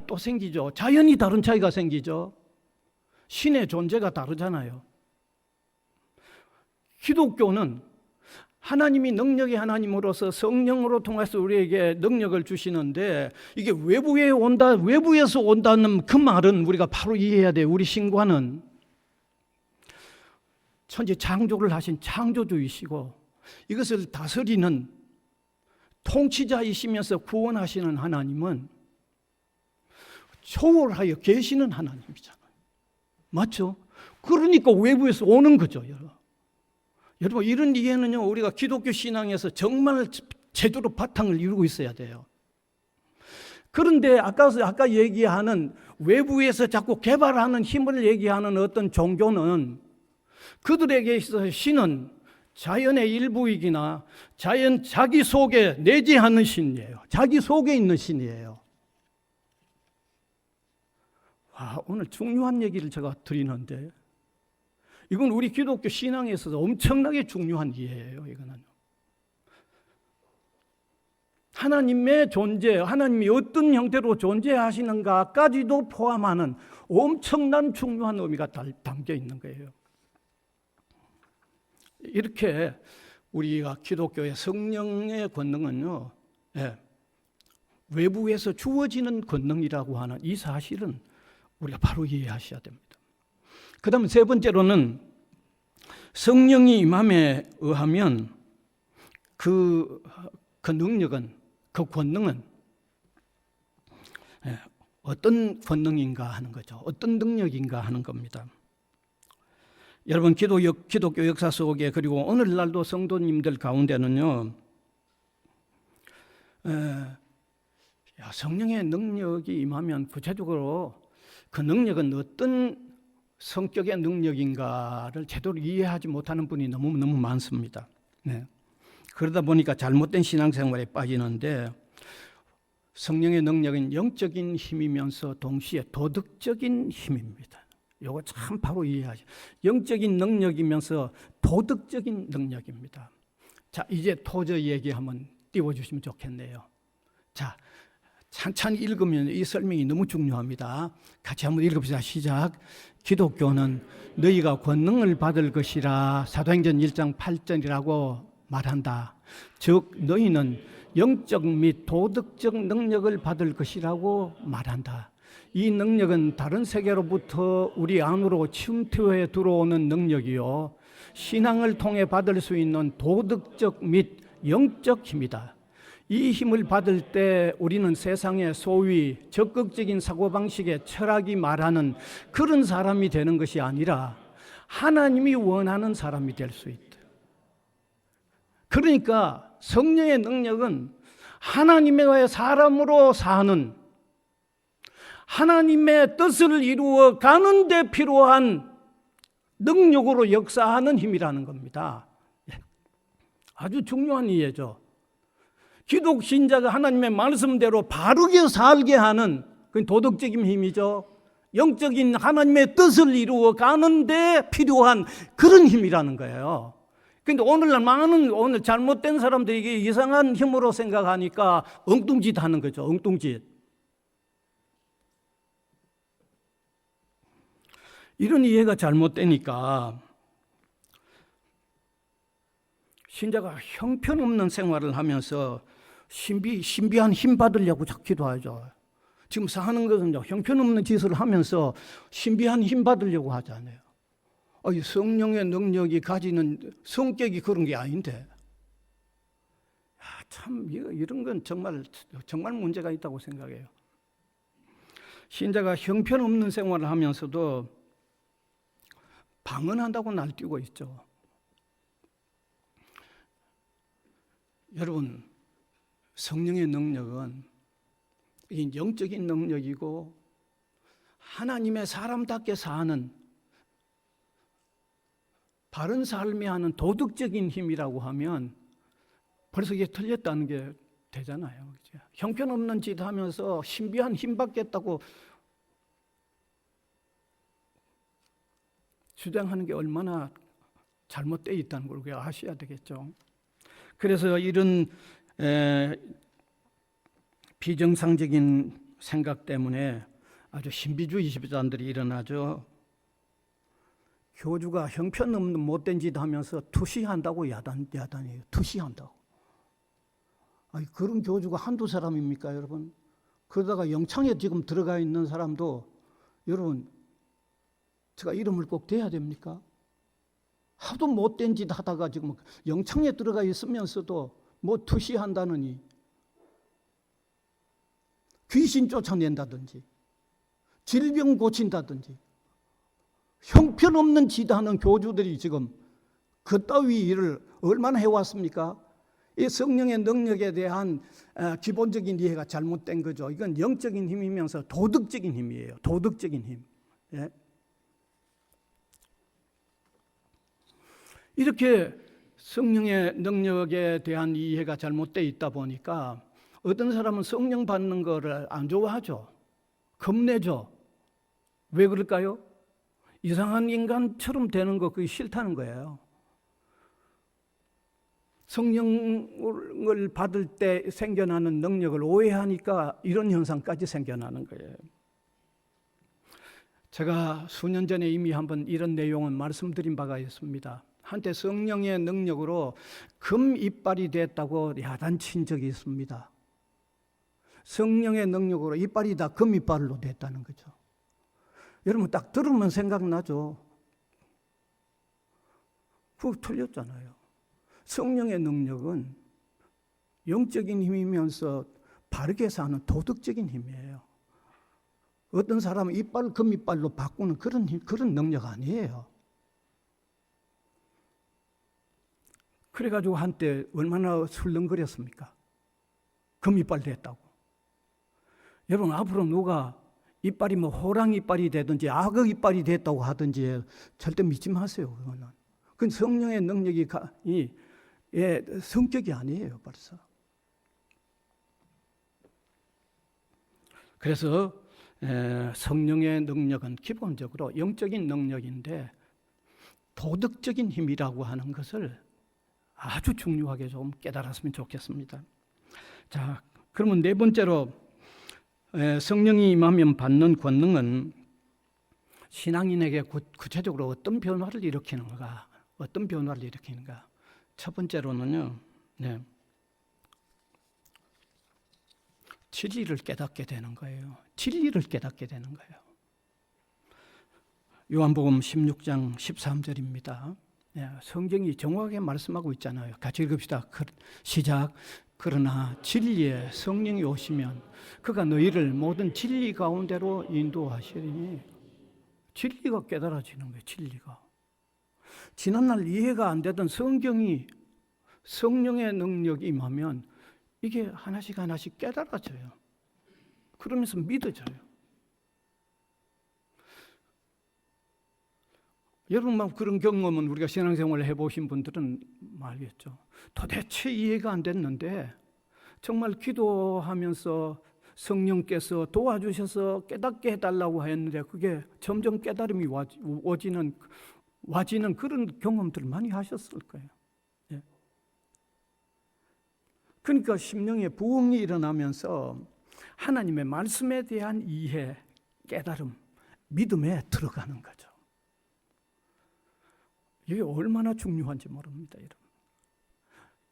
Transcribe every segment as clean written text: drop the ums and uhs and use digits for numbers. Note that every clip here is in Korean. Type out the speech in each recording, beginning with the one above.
차이가 또 생기죠. 자연이 다른 차이가 생기죠. 신의 존재가 다르잖아요. 기독교는 하나님이 능력의 하나님으로서 성령으로 통해서 우리에게 능력을 주시는데, 이게 외부에서 온다는 그 말은 우리가 바로 이해해야 돼요. 우리 신과는 천지 창조를 하신 창조주이시고 이것을 다스리는 통치자이시면서 구원하시는 하나님은 초월하여 계시는 하나님이잖아요. 맞죠? 그러니까 외부에서 오는 거죠. 여러분, 이런 이해는요, 우리가 기독교 신앙에서 정말 제대로 바탕을 이루고 있어야 돼요. 그런데 아까 얘기하는 외부에서 자꾸 개발하는 힘을 얘기하는 어떤 종교는, 그들에게 있어서 신은 자연의 일부이기나 자기 속에 내재하는 신이에요. 자기 속에 있는 신이에요. 오늘 중요한 얘기를 제가 드리는데, 이건 우리 기독교 신앙에 있어서 엄청나게 중요한 이해예요. 이거는 하나님의 존재, 하나님이 어떤 형태로 존재하시는가까지도 포함하는 엄청난 중요한 의미가 담겨 있는 거예요. 이렇게 우리가 기독교의 성령의 권능은요, 외부에서 주어지는 권능이라고 하는 이 사실은 우리가 바로 이해하셔야 됩니다. 그 다음 세 번째로는, 성령이 임함에 의하면 그 능력은, 그 권능은 어떤 권능인가 하는 거죠. 어떤 능력인가 하는 겁니다. 여러분, 기독교 역사 속에, 그리고 오늘날도 성도님들 가운데는요, 성령의 능력이 임하면 구체적으로 그 능력은 어떤 성격의 능력인가를 제대로 이해하지 못하는 분이 너무 많습니다. 그러다 보니까 잘못된 신앙생활에 빠지는데, 성령의 능력은 영적인 힘이면서 동시에 도덕적인 힘입니다. 이거 참 바로 이해하죠. 영적인 능력이면서 도덕적인 능력입니다. 자, 이제 도저히 얘기 한번 띄워주시면 좋겠네요. 자, 찬찬히 읽으면 이 설명이 너무 중요합니다. 같이 한번 읽읍시다. 시작. 기독교는 너희가 권능을 받을 것이라 사도행전 1장 8절이라고 말한다. 즉 너희는 영적 및 도덕적 능력을 받을 것이라고 말한다. 이 능력은 다른 세계로부터 우리 안으로 침투해 들어오는 능력이요, 신앙을 통해 받을 수 있는 도덕적 및 영적 힘이다. 이 힘을 받을 때 우리는 세상의 소위 적극적인 사고방식의 철학이 말하는 그런 사람이 되는 것이 아니라 하나님이 원하는 사람이 될 수 있다. 그러니까 성령의 능력은 하나님의 사람으로 사는, 하나님의 뜻을 이루어 가는 데 필요한 능력으로 역사하는 힘이라는 겁니다. 아주 중요한 이해죠. 기독 신자가 하나님의 말씀대로 바르게 살게 하는 그 도덕적인 힘이죠. 영적인 하나님의 뜻을 이루어 가는데 필요한 그런 힘이라는 거예요. 그런데 오늘 잘못된 사람들이 이게 이상한 힘으로 생각하니까 엉뚱짓 하는 거죠. 엉뚱짓. 이런 이해가 잘못되니까 신자가 형편없는 생활을 하면서 신비한 힘 받으려고 자꾸 기도하죠. 지금 사는 것은 형편없는 짓을 하면서 신비한 힘 받으려고 하잖아요. 성령의 능력이 가지는 성격이 그런 게 아닌데. 참 이런 건 정말 문제가 있다고 생각해요. 신자가 형편없는 생활을 하면서도 방언한다고 날뛰고 있죠. 여러분, 성령의 능력은 영적인 능력이고 하나님의 사람답게 사는 바른 삶이 하는 도덕적인 힘이라고 하면 벌써 이게 틀렸다는 게 되잖아요. 형편없는 짓 하면서 신비한 힘 받겠다고 주장하는 게 얼마나 잘못되어 있다는 걸 우리가 아셔야 되겠죠. 그래서 이런 비정상적인 생각 때문에 아주 신비주의 집단들이 일어나죠. 교주가 형편없는 못된 짓 하면서 투시한다고 야단이에요. 투시한다고. 아니, 그런 교주가 한두 사람입니까, 여러분? 그러다가 영창에 지금 들어가 있는 사람도 여러분, 제가 이름을 꼭 대야 됩니까? 하도 못된 짓 하다가 지금 영창에 들어가 있으면서도 뭐 투시한다느니 귀신 쫓아낸다든지 질병 고친다든지 형편없는 짓 하는 교주들이 지금 그따위 일을 얼마나 해왔습니까? 이 성령의 능력에 대한 기본적인 이해가 잘못된 거죠. 이건 영적인 힘이면서 도덕적인 힘이에요. 도덕적인 힘. 예? 이렇게 성령의 능력에 대한 이해가 잘못되어 있다 보니까 어떤 사람은 성령 받는 거를 안 좋아하죠. 겁내죠. 왜 그럴까요? 이상한 인간처럼 되는 거 그게 싫다는 거예요. 성령을 받을 때 생겨나는 능력을 오해하니까 이런 현상까지 생겨나는 거예요. 제가 수년 전에 이미 한번 이런 내용은 말씀드린 바가 있습니다. 한때 성령의 능력으로 금 이빨이 됐다고 야단친 적이 있습니다. 성령의 능력으로 이빨이 다 금 이빨로 됐다는 거죠. 여러분 딱 들으면 생각나죠. 그거 틀렸잖아요. 성령의 능력은 영적인 힘이면서 바르게 사는 도덕적인 힘이에요. 어떤 사람은 이빨을 금이빨로 바꾸는 그런 능력 아니에요. 그래가지고 한때 얼마나 술렁거렸습니까? 금이빨 됐다고. 여러분 앞으로 누가 이빨이 뭐 호랑이 이빨이 되든지 악어 이빨이 됐다고 하든지 절대 믿지 마세요. 그거는. 그건 성령의 능력이 성격이 아니에요, 벌써. 그래서 성령의 능력은 기본적으로 영적인 능력인데 도덕적인 힘이라고 하는 것을 아주 중요하게 좀 깨달았으면 좋겠습니다. 자, 그러면 네 번째로 성령이 임하면 받는 권능은 신앙인에게 구체적으로 어떤 변화를 일으키는가? 어떤 변화를 일으키는가? 첫 번째로는요, 진리를 깨닫게 되는 거예요. 진리를 깨닫게 되는 거예요. 요한복음 16장 13절입니다. 성경이 정확하게 말씀하고 있잖아요. 같이 읽읍시다. 시작. 그러나 진리의 성령이 오시면 그가 너희를 모든 진리 가운데로 인도하시리니. 진리가 깨달아지는 거예요. 진리가. 지난날 이해가 안 되던 성경이 성령의 능력이 임하면 이게 하나씩 하나씩 깨달아져요. 그러면서 믿어져요. 여러분 그런 경험은 우리가 신앙생활을 해보신 분들은 알겠죠. 도대체 이해가 안 됐는데 정말 기도하면서 성령께서 도와주셔서 깨닫게 해달라고 했는데 그게 점점 깨달음이 와지는 그런 경험들을 많이 하셨을 거예요. 예. 그러니까 심령의 부흥이 일어나면서 하나님의 말씀에 대한 이해, 깨달음, 믿음에 들어가는 거죠. 이게 얼마나 중요한지 모릅니다, 여러분.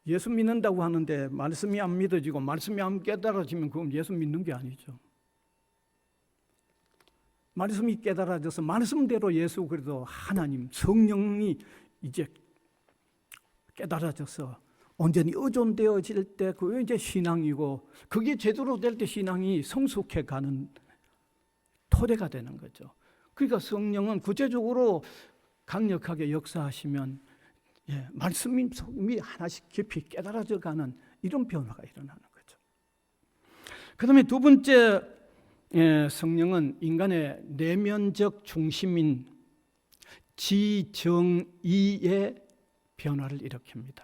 예수 믿는다고 하는데 말씀이 안 믿어지고 말씀이 안 깨달아지면 그건 예수 믿는 게 아니죠. 말씀이 깨달아져서 말씀대로 예수 그리스도 하나님 성령이 이제 깨달아져서 온전히 의존되어질 때 그게 이제 신앙이고 그게 제대로 될 때 신앙이 성숙해 가는 토대가 되는 거죠. 그러니까 성령은 구체적으로 강력하게 역사하시면 말씀이 하나씩 깊이 깨달아져 가는 이런 변화가 일어나는 거죠. 그 다음에 두 번째 성령은 인간의 내면적 중심인 지정의의 변화를 일으킵니다.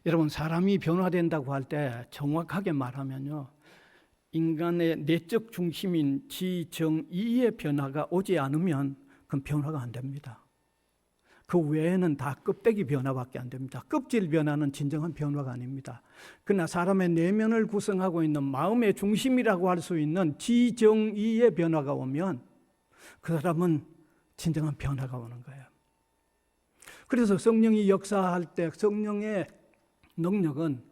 여러분 사람이 변화된다고 할 때 정확하게 말하면요, 인간의 내적 중심인 지정의의 변화가 오지 않으면 그건 변화가 안 됩니다. 그 외에는 다 껍데기 변화밖에 안 됩니다. 껍질 변화는 진정한 변화가 아닙니다. 그러나 사람의 내면을 구성하고 있는 마음의 중심이라고 할 수 있는 지정의의 변화가 오면 그 사람은 진정한 변화가 오는 거예요. 그래서 성령이 역사할 때 성령의 능력은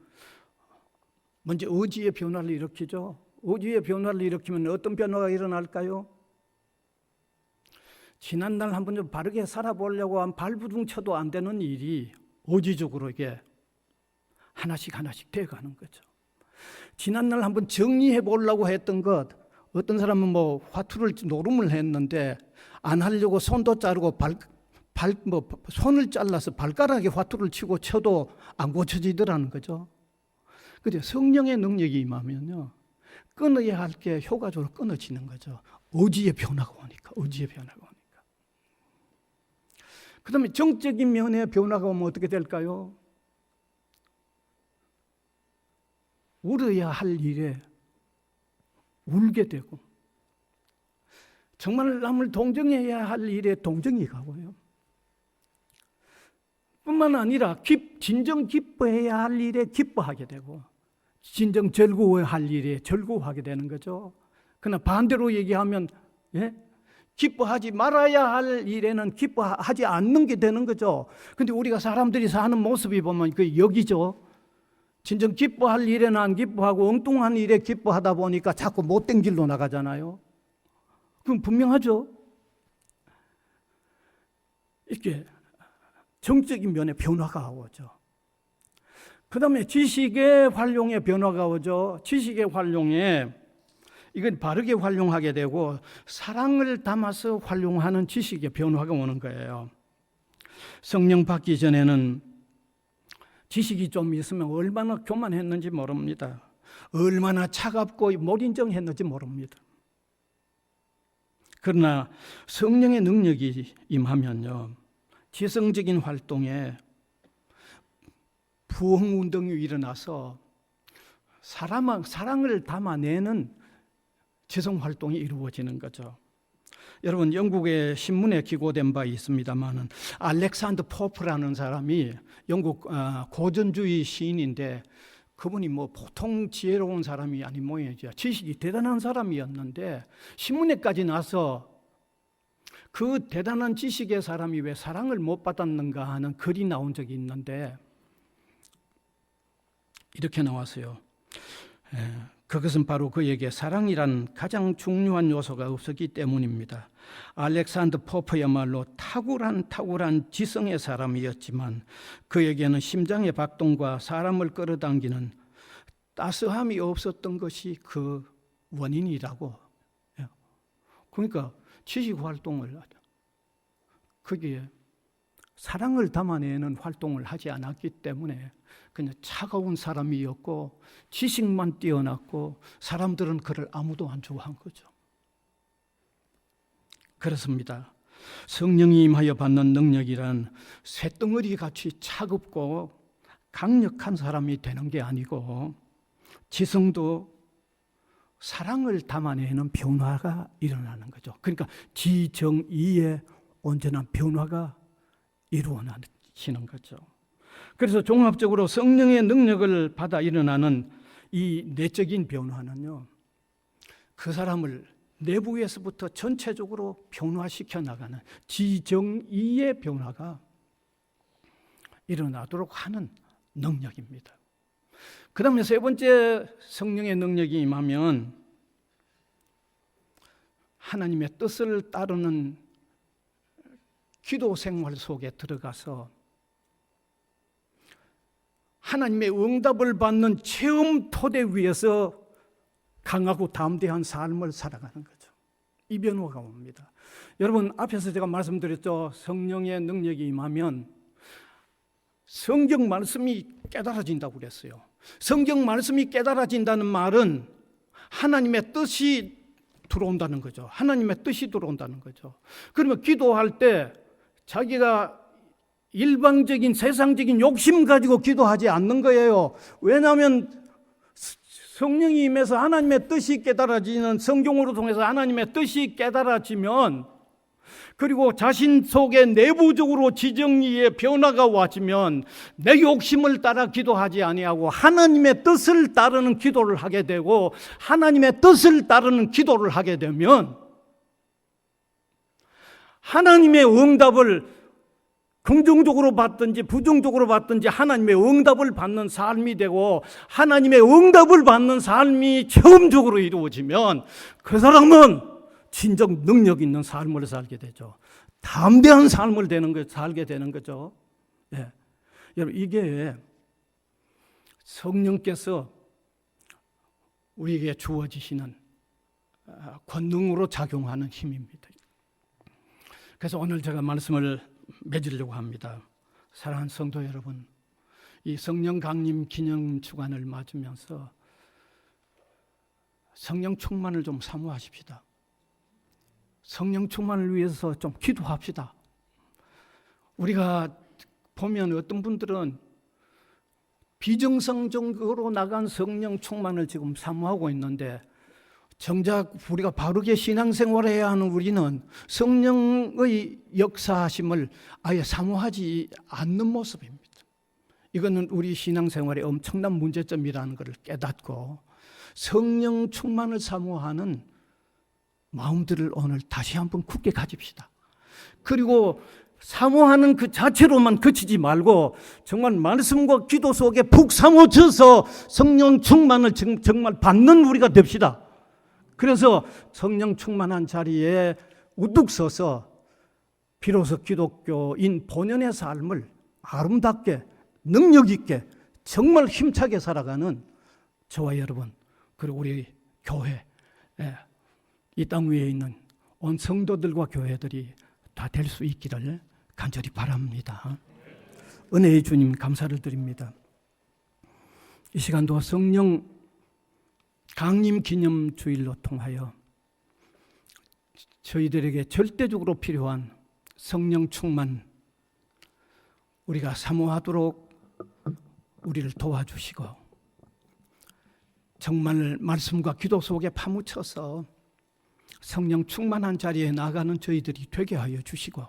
먼저 의지의 변화를 일으키죠. 의지의 변화를 일으키면 어떤 변화가 일어날까요? 지난날 한번 좀 바르게 살아보려고 한 발부둥쳐도 안 되는 일이 의지적으로 이게 하나씩 돼가는 거죠. 지난날 한번 정리해 보려고 했던 것, 어떤 사람은 뭐 화투를 노름을 했는데 안 하려고 손도 자르고 손을 잘라서 발가락에 화투를 치고 쳐도 안 고쳐지더라는 거죠. 근데 성령의 능력이 임하면요, 끊어야 할 게 효과적으로 끊어지는 거죠. 의지의 변화가 오니까. 그 다음에 정적인 면의 변화가 오면 어떻게 될까요? 울어야 할 일에 울게 되고, 정말 남을 동정해야 할 일에 동정이 가고요. 뿐만 아니라 진정 기뻐해야 할 일에 기뻐하게 되고, 진정 즐거워할 일에 즐거워하게 되는 거죠. 그러나 반대로 얘기하면, 기뻐하지 말아야 할 일에는 기뻐하지 않는 게 되는 거죠. 근데 우리가 사람들이 사는 모습이 보면 그 여기죠. 진정 기뻐할 일에는 안 기뻐하고 엉뚱한 일에 기뻐하다 보니까 자꾸 못된 길로 나가잖아요. 그럼 분명하죠. 이렇게 정적인 면에 변화가 오죠. 그 다음에 지식의 활용에 변화가 오죠. 지식의 활용에 이건 바르게 활용하게 되고 사랑을 담아서 활용하는 지식의 변화가 오는 거예요. 성령 받기 전에는 지식이 좀 있으면 얼마나 교만했는지 모릅니다. 얼마나 차갑고 몰인정했는지 모릅니다. 그러나 성령의 능력이 임하면요, 지성적인 활동에 부흥운동이 일어나서 사랑을 담아내는 지성활동이 이루어지는 거죠. 여러분, 영국의 신문에 기고된 바 있습니다만은 알렉산더 포프라는 사람이 영국 고전주의 시인인데 그분이 뭐 보통 지혜로운 사람이 아닌 모양이죠. 지식이 대단한 사람이었는데 신문에까지 나서 그 대단한 지식의 사람이 왜 사랑을 못 받았는가 하는 글이 나온 적이 있는데 이렇게 나왔어요. 그것은 바로 그에게 사랑이란 가장 중요한 요소가 없었기 때문입니다. 알렉산더 포프야말로 탁월한 지성의 사람이었지만 그에게는 심장의 박동과 사람을 끌어당기는 따스함이 없었던 것이 그 원인이라고. 그러니까 지식활동을 거기에 사랑을 담아내는 활동을 하지 않았기 때문에 그냥 차가운 사람이었고 지식만 뛰어났고 사람들은 그를 아무도 안 좋아한 거죠. 그렇습니다. 성령이 임하여 받는 능력이란 쇳덩어리 같이 차갑고 강력한 사람이 되는 게 아니고 지성도 사랑을 담아내는 변화가 일어나는 거죠. 그러니까 지정의의 온전한 변화가 이루어지는 거죠. 그래서 종합적으로 성령의 능력을 받아 일어나는 이 내적인 변화는요, 그 사람을 내부에서부터 전체적으로 변화시켜 나가는 지정의의 변화가 일어나도록 하는 능력입니다. 그 다음에 세 번째 성령의 능력이 임하면 하나님의 뜻을 따르는 기도 생활 속에 들어가서 하나님의 응답을 받는 체험 토대 위에서 강하고 담대한 삶을 살아가는 거죠. 이 변화가 옵니다. 여러분, 앞에서 제가 말씀드렸죠. 성령의 능력이 임하면 성경 말씀이 깨달아진다고 그랬어요. 성경 말씀이 깨달아진다는 말은 하나님의 뜻이 들어온다는 거죠. 하나님의 뜻이 들어온다는 거죠. 그러면 기도할 때 자기가 일방적인 세상적인 욕심 가지고 기도하지 않는 거예요. 왜냐하면 성령이 임해서 하나님의 뜻이 깨달아지는, 성경으로 통해서 하나님의 뜻이 깨달아지면 그리고 자신 속에 내부적으로 지정의의 변화가 와지면 내 욕심을 따라 기도하지 아니하고 하나님의 뜻을 따르는 기도를 하게 되고, 하나님의 뜻을 따르는 기도를 하게 되면 하나님의 응답을 긍정적으로 받든지 부정적으로 받든지 하나님의 응답을 받는 삶이 되고, 하나님의 응답을 받는 삶이 체험적으로 이루어지면 그 사람은 진정 능력 있는 삶을 살게 되죠. 담대한 삶을 살게 되는 거죠. 예. 여러분, 이게 성령께서 우리에게 주어지시는 권능으로 작용하는 힘입니다. 그래서 오늘 제가 말씀을 맺으려고 합니다. 사랑하는 성도 여러분, 이 성령 강림 기념 주간을 맞으면서 성령 충만을 좀 사모하십시다. 성령 충만을 위해서 좀 기도합시다. 우리가 보면 어떤 분들은 비정상적으로 나간 성령 충만을 지금 사모하고 있는데, 정작 우리가 바르게 신앙생활을 해야 하는 우리는 성령의 역사하심을 아예 사모하지 않는 모습입니다. 이거는 우리 신앙생활의 엄청난 문제점이라는 것을 깨닫고 성령 충만을 사모하는 마음들을 오늘 다시 한번 굳게 가집시다. 그리고 사모하는 그 자체로만 그치지 말고 정말 말씀과 기도 속에 푹 사모져서 성령 충만을 정말 받는 우리가 됩시다. 그래서 성령 충만한 자리에 우뚝 서서 비로소 기독교인 본연의 삶을 아름답게 능력 있게 정말 힘차게 살아가는 저와 여러분, 그리고 우리 교회, 이 땅 위에 있는 온 성도들과 교회들이 다 될 수 있기를 간절히 바랍니다. 은혜의 주님 감사를 드립니다. 이 시간도 성령 강림 기념 주일로 통하여 저희들에게 절대적으로 필요한 성령 충만 우리가 사모하도록 우리를 도와주시고, 정말 말씀과 기도 속에 파묻혀서 성령 충만한 자리에 나가는 저희들이 되게 하여 주시고,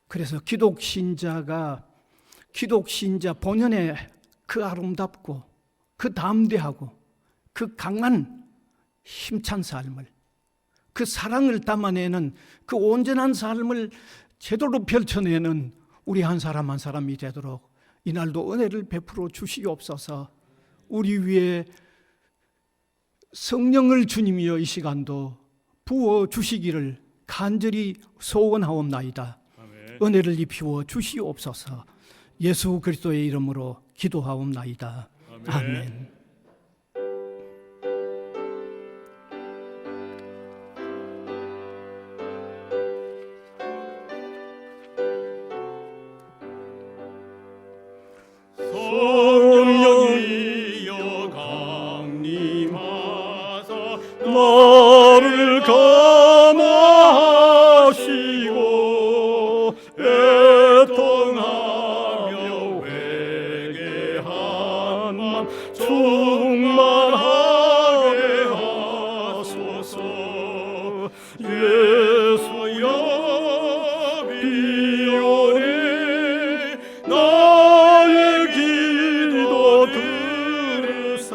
그래서 기독신자 본연의 그 아름답고 그 담대하고 그 강한 힘찬 삶을, 그 사랑을 담아내는 그 온전한 삶을 제대로 펼쳐내는 우리 한 사람 한 사람이 되도록 이날도 은혜를 베풀어 주시옵소서. 우리 위에 성령을 주님이여 이 시간도 부어 주시기를 간절히 소원하옵나이다. 아멘. 은혜를 입히어 주시옵소서. 예수 그리스도의 이름으로 기도하옵나이다. 아멘. 아멘. 성령이여 강림하사 나를 감화하시고 애통하며 회개한 맘 충만하게 하소서. 예수여 비오니 나의 기도 들으사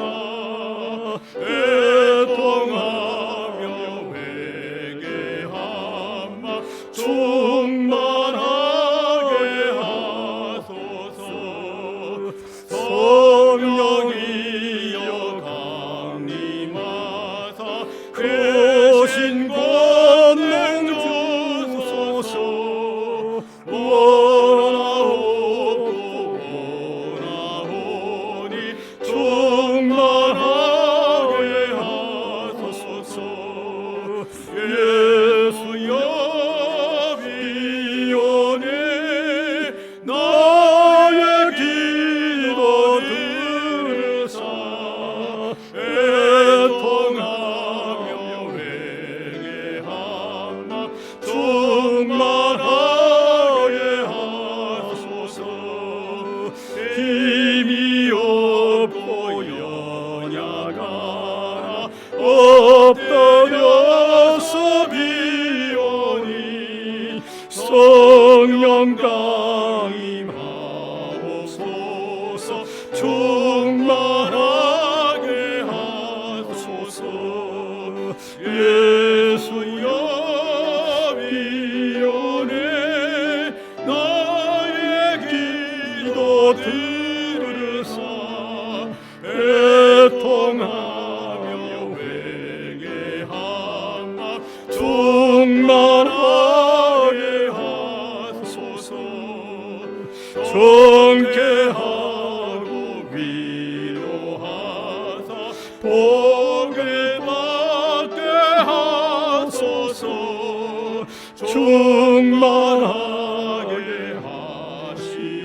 애통하며 회개한 맘 충만하게 하소서. 성령이여 강림하사 크신 권능 주소서. 영광 임하옵소서. 충만하게 하소서. 예수여 비오네 나의 기도 들으사 애통하며 회개하나 충만하게 하소서. 정케하고 위로하사 복을 받게 하소서. 충만하게 하시오니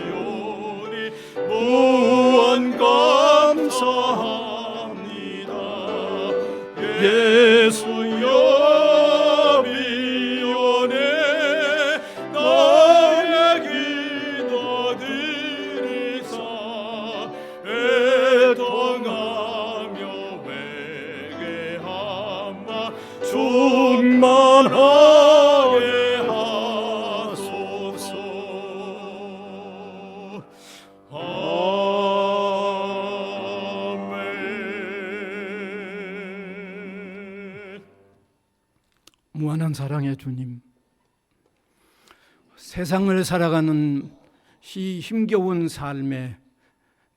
무한 감사합니다. 예수여 비오네 나의 기도 들으사 애통하며 회개하마 충만하게 하소서. 아멘. 무한한 사랑의 주님, 세상을 살아가는 이 힘겨운 삶에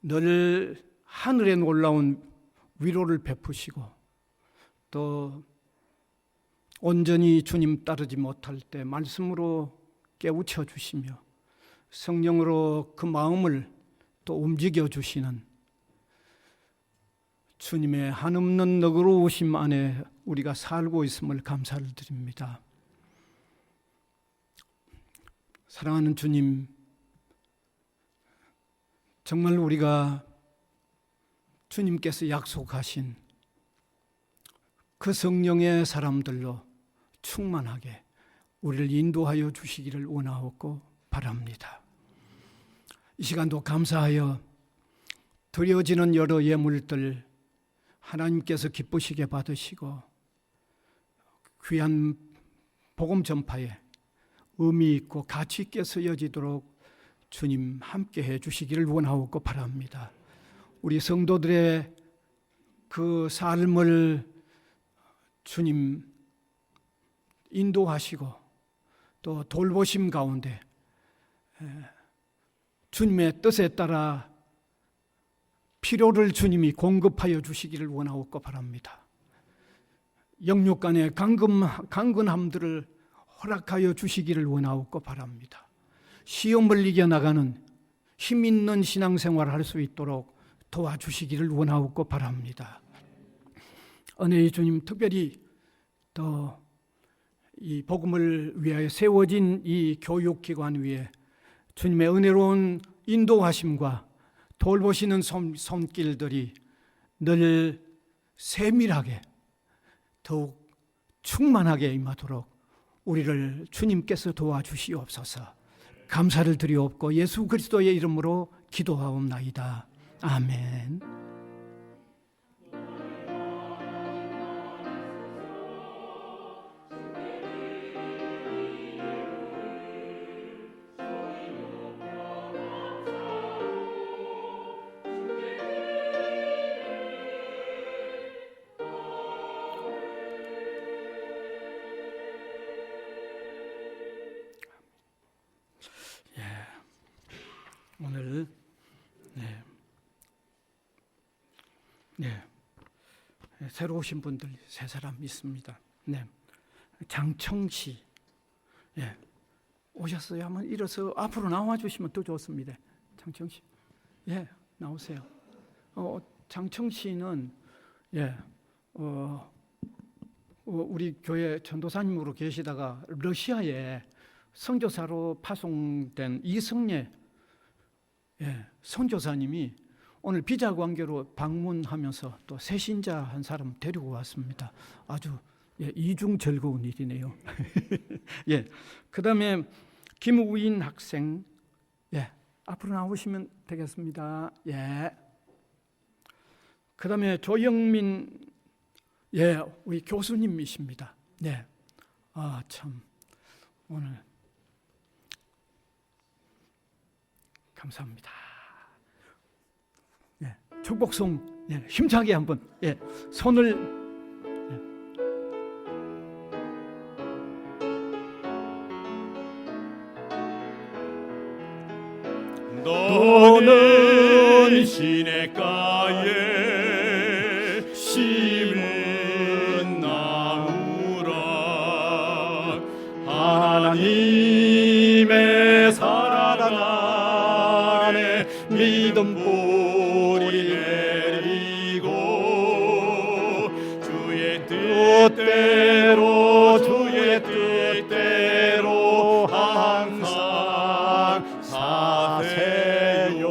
늘 하늘의 놀라운 위로를 베푸시고 또 온전히 주님 따르지 못할 때 말씀으로 깨우쳐 주시며 성령으로 그 마음을 또 움직여 주시는 주님의 한없는 너그러우심 안에 우리가 살고 있음을 감사를 드립니다. 사랑하는 주님, 정말 우리가 주님께서 약속하신 그 성령의 사람들로 충만하게 우리를 인도하여 주시기를 원하옵고 바랍니다. 이 시간도 감사하여 드려지는 여러 예물들 하나님께서 기쁘시게 받으시고 귀한 복음 전파에 의미 있고 가치 있게 쓰여지도록 주님 함께 해 주시기를 원하옵고 바랍니다. 우리 성도들의 그 삶을 주님 인도하시고 또 돌보심 가운데 주님의 뜻에 따라 필요를 주님이 공급하여 주시기를 원하옵고 바랍니다. 영육간의 강건함들을 허락하여 주시기를 원하옵고 바랍니다. 시험을 이겨나가는 힘 있는 신앙생활을 할 수 있도록 도와주시기를 원하옵고 바랍니다. 은혜의 주님, 특별히 또 이 복음을 위하여 세워진 이 교육기관 위에 주님의 은혜로운 인도하심과 돌보시는 손길들이 늘 세밀하게 더욱 충만하게 임하도록 우리를 주님께서 도와주시옵소서. 감사를 드리옵고 예수 그리스도의 이름으로 기도하옵나이다. 아멘. 오늘 새로 오신 분들 세 사람 있습니다. 장청씨 오셨어요? 한번 일어서 앞으로 나와 주시면 더 좋습니다. 장청씨, 나오세요. 장청씨는 우리 교회 전도사님으로 계시다가 러시아에 선교사로 파송된 이성례 선교사님이 오늘 비자 관계로 방문하면서 또 새신자 한 사람 데리고 왔습니다. 아주 이중 즐거운 일이네요. 그다음에 김우인 학생 앞으로 나오시면 되겠습니다. 그다음에 조영민 우리 교수님이십니다. 참 오늘 감사합니다. 예, 축복송 예, 힘차게 한번 예, 손을 너는 시냇가에 심은 나무라 하나님의 사랑 안에 믿음 뿌리 내리고 주의 뜻대로 항상 사세요.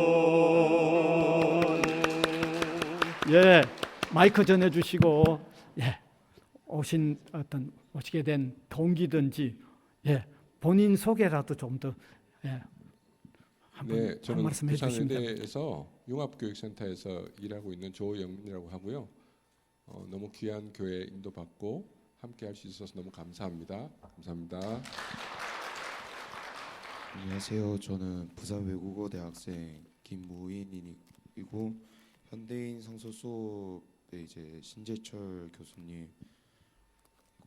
예, 마이크 전해주시고 예, 오시게 된 동기든지 예, 본인 소개라도 좀 더 예, 네, 한 저는 말씀 해주시면 됩니다. 부산의대에서 융합교육센터에서 일하고 있는 조영민이라고 하고요. 너무 귀한 교회 인도받고 함께 할 수 있어서 너무 감사합니다. 감사합니다. 안녕하세요. 저는 부산 외국어 대학생 김무인이고 현대인 성서 수업에 이제 신재철 교수님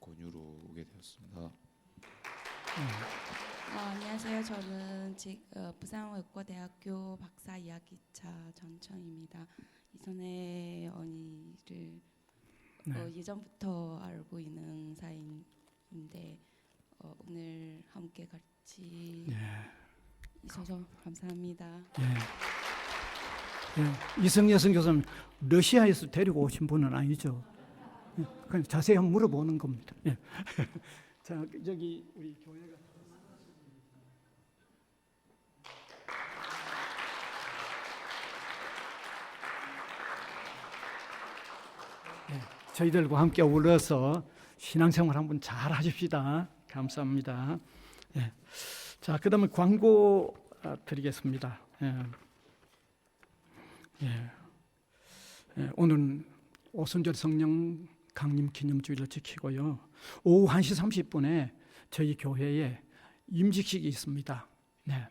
권유로 오게 되었습니다. 안녕하세요. 저는 부산외국어대학교 박사 2학기차 전청입니다. 이선혜 언니를 예전부터 알고 있는 사이인데 오늘 함께 같이 있어서 감사합니다. 이성예 선교사님 러시아에서 데리고 오신 분은 아니죠? 그냥 자세히 한번 물어보는 겁니다. 예. 자, 저기 우리 교회가 저희들과 함께 어울러서 신앙생활 한번 잘 하십시다. 감사합니다. 예. 자, 그다음에 광고 드리겠습니다. 오늘은 오순절 성령 강림 기념주일을 지키고요. 오후 1시 30분에 저희 교회에 임직식이 있습니다. 네.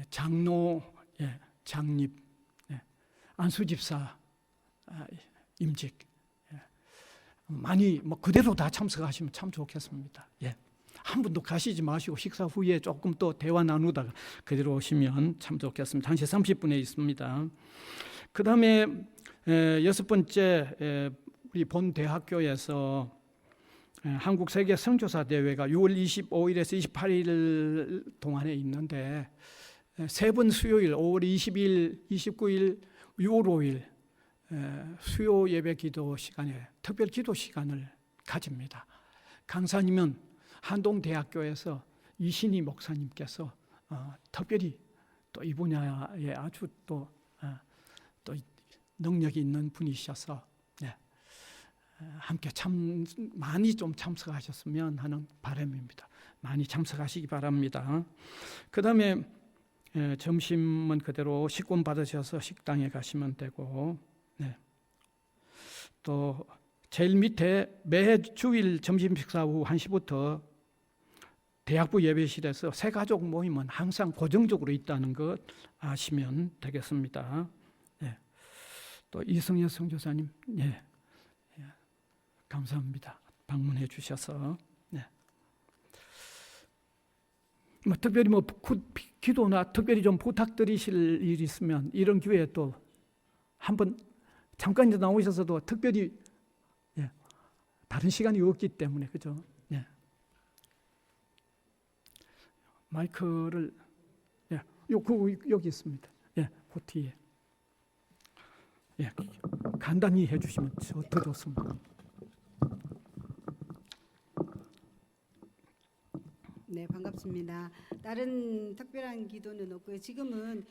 장로, 장립, 안수집사 임직 많이 그대로 다 참석하시면 참 좋겠습니다. 한 분도 가시지 마시고 식사 후에 조금 또 대화 나누다가 그대로 오시면 참 좋겠습니다. 1시 30분에 있습니다. 그 다음에 6번째 우리 본 대학교에서 한국 세계 선교사 대회가 6월 25일에서 28일 동안에 있는데 세 번 수요일 5월 20일, 29일, 6월 5일 수요 예배 기도 시간에 특별 기도 시간을 가집니다. 강사님은 한동대학교에서 이신희 목사님께서 특별히 또 이 분야에 아주 또 능력이 있는 분이셔서 함께 많이 좀 참석하셨으면 하는 바람입니다. 많이 참석하시기 바랍니다. 그 다음에 점심은 그대로 식권 받으셔서 식당에 가시면 되고 또 제일 밑에 매 주일 점심 식사 후 1시부터 대학부 예배실에서 새 가족 모임은 항상 고정적으로 있다는 것 아시면 되겠습니다. 또 이성여 선교사님, 감사합니다. 방문해 주셔서. 특별히 기도나 특별히 좀 부탁드리실 일 있으면 이런 기회에 또 한번 잠깐 나오셔서도 특별히 다른 시간이 없기 때문에 그죠? 마이크를 여기 있습니다. 그 뒤에 간단히 해주시면 더 좋습니다. 네, 반갑습니다. 다른 특별한 기도는 없고요. 지금은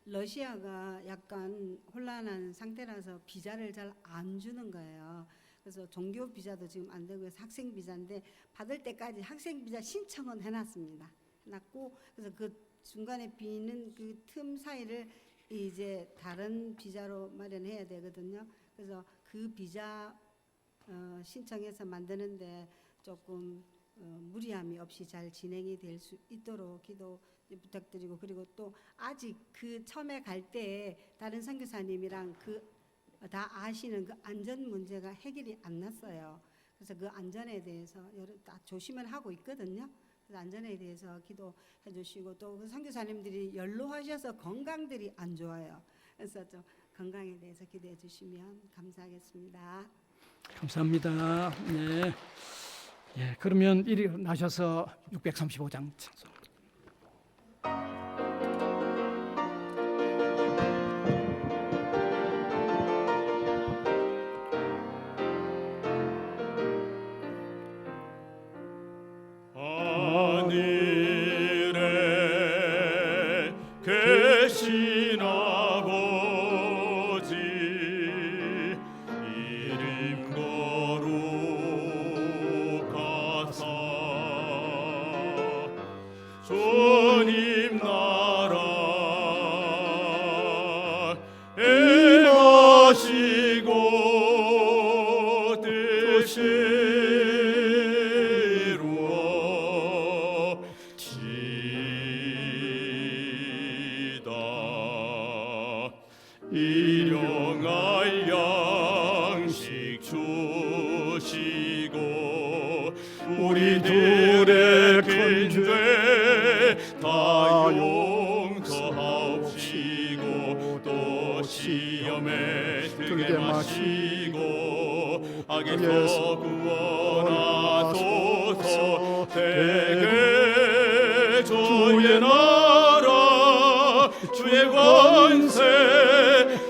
러시아가 약간 혼란한 상태라서 비자를 잘 안 주는 거예요. 그래서 종교 비자도 지금 안 되고 학생 비자인데 받을 때까지 학생 비자 신청은 해놨습니다. 해놨고 그래서 그 중간에 비는 그 틈 사이를 이제 다른 비자로 마련해야 되거든요. 그래서 그 비자 신청해서 만드는데 조금 무리함이 없이 잘 진행이 될 수 있도록 기도 부탁드리고, 그리고 또 아직 그 처음에 갈 때 다른 선교사님이랑 그 다 아시는 그 안전 문제가 해결이 안 났어요. 그래서 그 안전에 대해서 다 조심을 하고 있거든요. 그래서 안전에 대해서 기도해 주시고, 또 그 선교사님들이 연로하셔서 건강들이 안 좋아요. 그래서 좀 건강에 대해서 기도해 주시면 감사하겠습니다. 감사합니다. 네. 예, 그러면 일어나셔서 635장 찬송. 하늘에 계신 아버지 이름 거룩하사 주님 나라 행하시고 뜻이 일용할 양식 주시고 우리 둘의 큰 죄 다 용서하옵시고 또 시험에 들게 마시고 악에서 구원하소서. 대개 주의 나라 주의 권세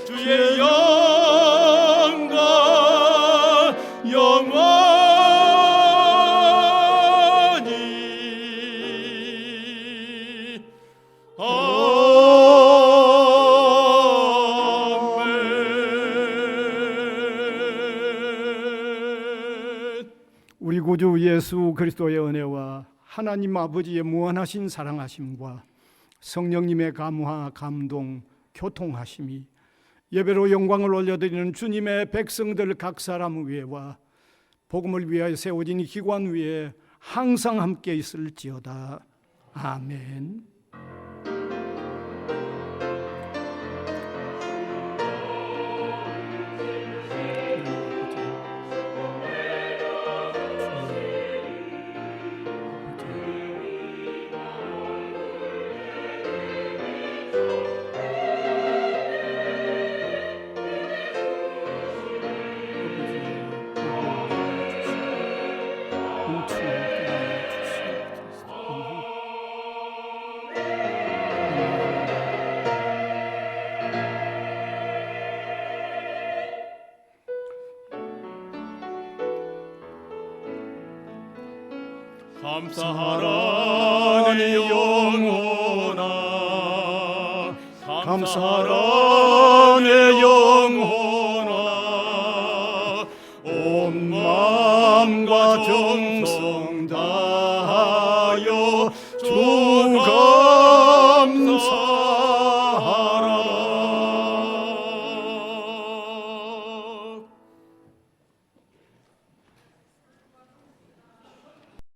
주의 영광 영원히 아멘. 우리 구주 예수 그리스도의 은혜와 하나님 아버지의 무한하신 사랑하심과 성령님의 감화, 감동, 교통하심이 예배로 영광을 올려드리는 주님의 백성들 각 사람 위에와 복음을 위하여 세워진 이 기관 위에 항상 함께 있을지어다. 아멘. 감사하라 내 영혼아 감사하라 내 영혼아 온 마음과 정성 다하여 주가